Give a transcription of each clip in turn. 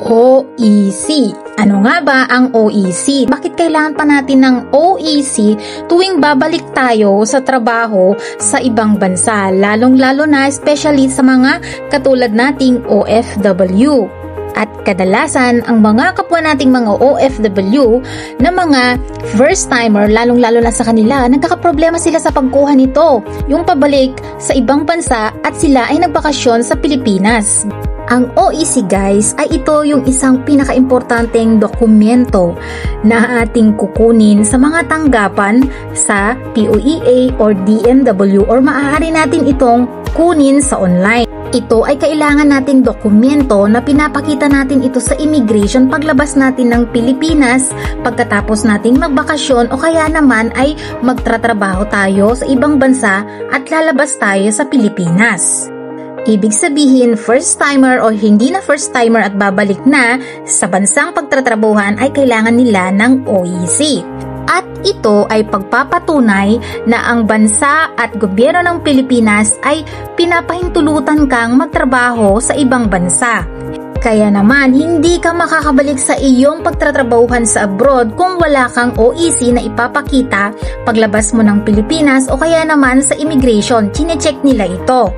OEC. Ano nga ba ang OEC? Bakit kailangan pa natin ng OEC tuwing babalik tayo sa trabaho sa ibang bansa? Lalong-lalo na especially sa mga katulad nating OFW. At kadalasan, ang mga kapwa nating mga OFW na mga first-timer, lalong-lalo na sa kanila, nagkakaproblema sila sa pagkuha nito, yung pabalik sa ibang bansa at sila ay nagbakasyon sa Pilipinas. Ang OEC guys ay ito yung isang pinaka-importanteng dokumento na ating kukunin sa mga tanggapan sa POEA or DMW or maaari natin itong kunin sa online. Ito ay kailangan nating dokumento na pinapakita natin ito sa immigration paglabas natin ng Pilipinas pagkatapos nating magbakasyon o kaya naman ay magtratrabaho tayo sa ibang bansa at lalabas tayo sa Pilipinas. Ibig sabihin, first-timer o hindi na first-timer at babalik na sa bansang pagtatrabuhan ay kailangan nila ng OEC. At ito ay pagpapatunay na ang bansa at gobyerno ng Pilipinas ay pinapahintulutan kang magtrabaho sa ibang bansa. Kaya naman, hindi ka makakabalik sa iyong pagtatrabahuhan sa abroad kung wala kang OEC na ipapakita paglabas mo ng Pilipinas o kaya naman sa immigration, chinecheck nila ito.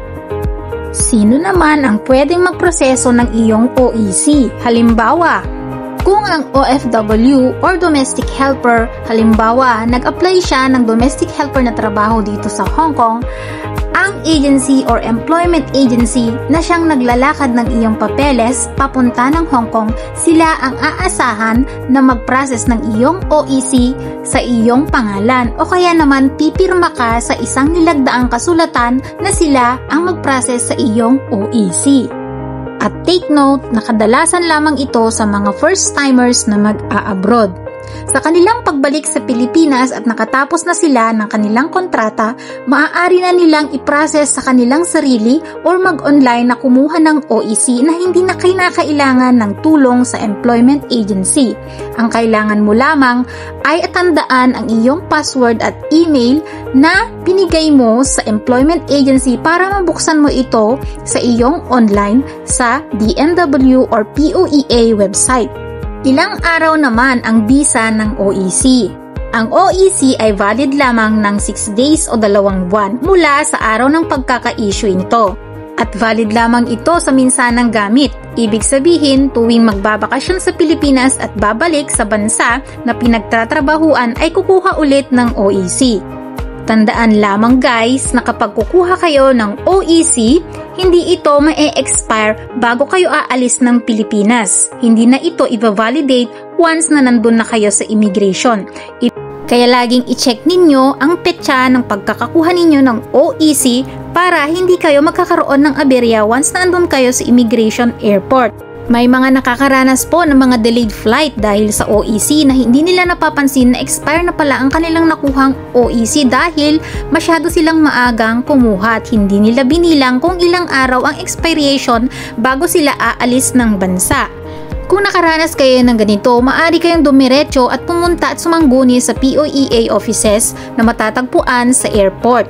Sino naman ang pwedeng magproseso ng iyong OEC? Halimbawa, kung ang OFW or domestic helper, halimbawa, nag-apply siya ng domestic helper na trabaho dito sa Hong Kong, ang agency or employment agency na siyang naglalakad ng iyong papeles papunta ng Hong Kong, sila ang aasahan na mag-process ng iyong OEC sa iyong pangalan o kaya naman pipirma ka sa isang nilagdaang kasulatan na sila ang mag-process sa iyong OEC. At take note na kadalasan lamang ito sa mga first-timers na mag-a-abroad. Sa kanilang pagbalik sa Pilipinas at nakatapos na sila ng kanilang kontrata, maaari na nilang i-process sa kanilang sarili or mag-online na kumuha ng OEC na hindi na kinakailangan ng tulong sa employment agency. Ang kailangan mo lamang ay tandaan ang iyong password at email na binigay mo sa employment agency para mabuksan mo ito sa iyong online sa DMW or POEA website. Ilang araw naman ang visa ng OEC. Ang OEC ay valid lamang ng 6 days o 2 buwan mula sa araw ng pagkaka-issue nito. At valid lamang ito sa minsanang gamit. Ibig sabihin, tuwing magbabakasyon sa Pilipinas at babalik sa bansa na pinagtatrabahuan ay kukuha ulit ng OEC. Tandaan lamang guys na kapag kukuha kayo ng OEC, hindi ito ma-expire bago kayo aalis ng Pilipinas. Hindi na ito i-validate once na nandun na kayo sa immigration. Kaya laging i-check ninyo ang petsa ng pagkakakuha ninyo ng OEC para hindi kayo magkakaroon ng aberya once na nandun kayo sa immigration airport. May mga nakakaranas po ng mga delayed flight dahil sa OEC na hindi nila napapansin na expire na pala ang kanilang nakuhang OEC dahil masyado silang maagang kumuha at hindi nila binilang kung ilang araw ang expiration bago sila aalis ng bansa. Kung nakaranas kayo ng ganito, maaari kayong dumiretso at pumunta at sumangguni sa POEA offices na matatagpuan sa airport.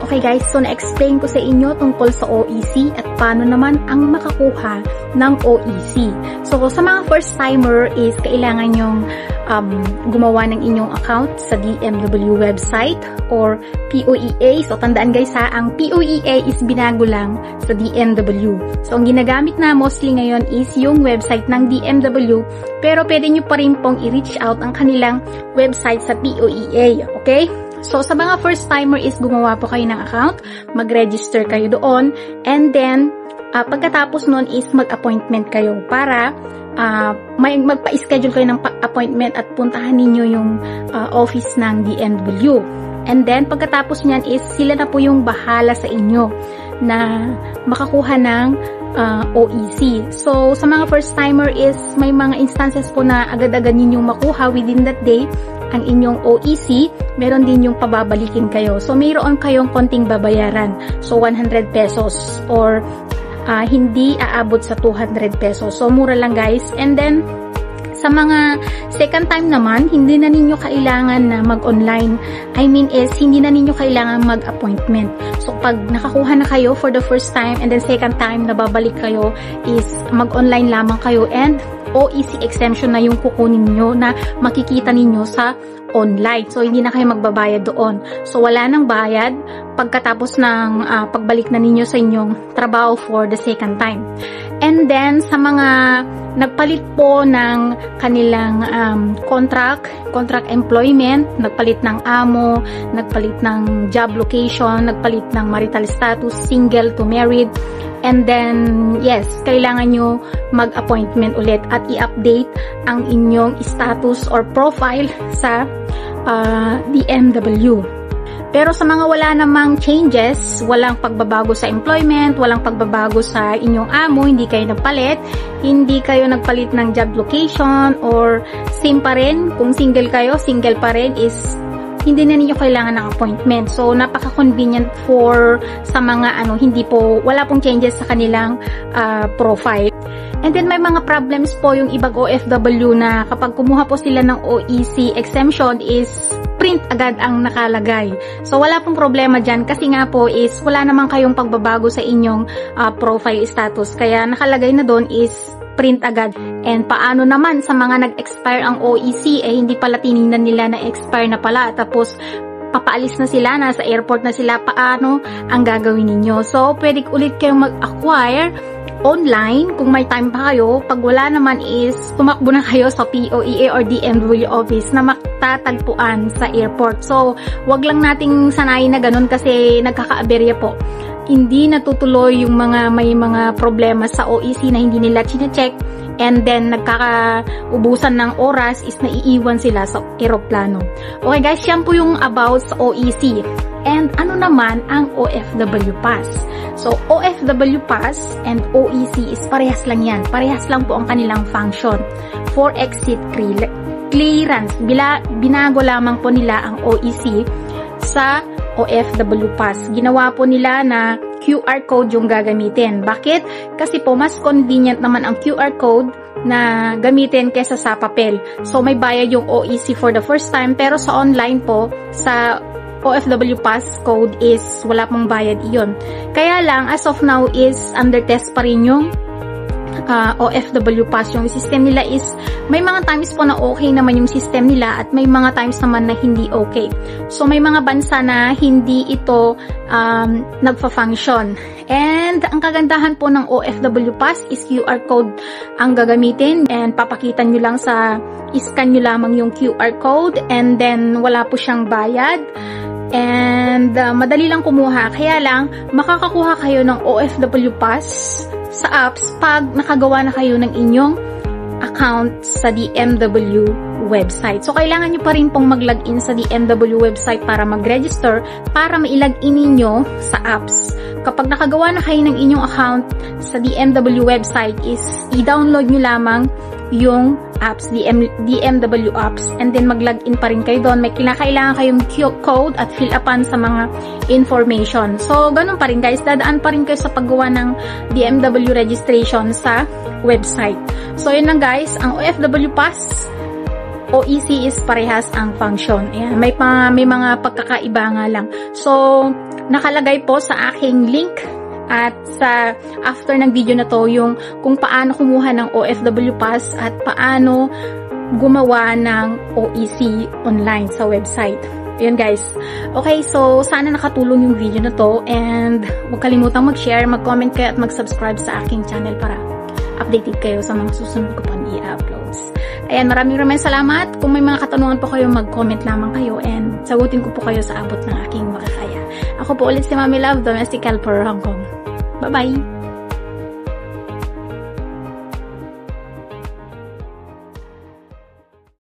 Okay guys, so na-explain ko sa inyo tungkol sa OEC at paano naman ang makakuha ng OEC. So sa mga first-timer is kailangan nyong gumawa ng inyong account sa DMW website or POEA. So tandaan guys ha, ang POEA is binago lang sa DMW. So ang ginagamit na mostly ngayon is yung website ng DMW, pero pwede nyo pa rin pong i-reach out ang kanilang website sa POEA. Okay? So, sa mga first-timer is gumawa po kayo ng account, mag-register kayo doon, and then, pagkatapos nun is mag-appointment kayo para magpa-schedule kayo ng appointment at puntahan ninyo yung office ng DMW. And then, pagkatapos nyan is sila na po yung bahala sa inyo na makakuha ng OEC. So, sa mga first-timer is may mga instances po na agad-agad ninyong makuha within that day ang inyong OEC, meron din yung pababalikin kayo. So, mayroon kayong konting babayaran. So, 100 pesos or hindi aabot sa 200 pesos. So, mura lang guys. And then, Sa mga second time naman, hindi na ninyo kailangan na mag-online. I mean is, hindi na ninyo kailangan mag-appointment. So, pag nakakuha na kayo for the first time and then second time na babalik kayo is mag-online lamang kayo and OEC exemption na yung kukunin nyo na makikita ninyo sa online. So, hindi na kayo magbabayad doon. So, wala nang bayad pagkatapos ng pagbalik na ninyo sa inyong trabaho for the second time. And then, sa mga nagpalit po ng kanilang contract employment, nagpalit ng amo, nagpalit ng job location, nagpalit ng marital status, single to married, and then, yes, kailangan nyo mag-appointment ulit at i-update ang inyong status or profile sa DMW. Pero sa mga wala namang changes, walang pagbabago sa employment, walang pagbabago sa inyong amo, hindi kayo nagpalit, hindi kayo nagpalit ng job location, or same pa rin, kung single kayo, single pa rin is hindi na ninyo kailangan ng appointment. So, napaka-convenient for sa mga wala pong changes sa kanilang profile. And then, may mga problems po yung ibang OFW na kapag kumuha po sila ng OEC exemption is print agad ang nakalagay. So, wala pong problema dyan kasi nga po is wala naman kayong pagbabago sa inyong profile status. Kaya nakalagay na doon is print agad. And paano naman sa mga nag-expire ang OEC, hindi pala tinignan nila na expire na pala. Tapos, papaalis na sila, nasa airport na sila, paano ang gagawin ninyo? So, pwede ulit kayong mag-acquire online kung may time pa kayo. Pag wala naman is tumakbo na kayo sa POEA or DMW office na matatagpuan sa airport. So, wag lang nating sanayin na ganun kasi nagkakaaberya po. Hindi natutuloy yung may mga problema sa OEC na hindi nila chine-check and then nagkakaubusan ng oras is naiiwan sila sa eroplano. Okay guys, yan po yung about sa OEC. And ano naman ang OFW Pass? So, OFW Pass and OEC is parehas lang yan. Parehas lang po ang kanilang function for exit clearance. Binago lamang po nila ang OEC sa OFW Pass. Ginawa po nila na QR code yung gagamitin. Bakit? Kasi po mas convenient naman ang QR code na gamitin kesa sa papel. So, may bayad yung OEC for the first time, pero sa online po, sa OFW Pass code is wala pong bayad iyon. Kaya lang, as of now is under test pa rin yung OFW Pass. Yung system nila is, may mga times po na okay naman yung system nila at may mga times naman na hindi okay. So, may mga bansa na hindi ito nagfa-function. And, ang kagandahan po ng OFW Pass is QR code ang gagamitin and papakita nyo lang scan nyo lamang yung QR code and then wala po siyang bayad. And, madali lang kumuha. Kaya lang, makakakuha kayo ng OFW Pass sa apps pag nakagawa na kayo ng inyong account sa DMW website. So, kailangan nyo pa rin pong mag-login sa DMW website para mag-register para mailagin ninyo sa apps. Kapag nakagawa na kayo ng inyong account sa DMW website is i-download nyo lamang yung apps, DMW apps, and then mag-login pa rin kayo doon. May kailangan kayong code at fill upan sa mga information. So, ganun pa rin guys, dadaan pa rin kayo sa paggawa ng DMW registration sa website. So, yun lang guys, ang OFW Pass, OEC is parehas ang function. Ayan, may mga pagkakaiba nga lang. So, nakalagay po sa aking link at sa after ng video na to yung kung paano kumuha ng OFW Pass at paano gumawa ng OEC online sa website. Yun guys. Okay, so sana nakatulong yung video na to and huwag kalimutang mag-share, mag-comment kayo at mag-subscribe sa aking channel para updated kayo sa mga susunod ko pang i-uploads. Ayan, maraming salamat. Kung may mga katanungan po kayo, mag-comment lamang kayo and sagutin ko po kayo sa abot ng aking makakaya. Ako po ulit si Mami Love, Domestic Helper, Hong Kong. Bye-bye!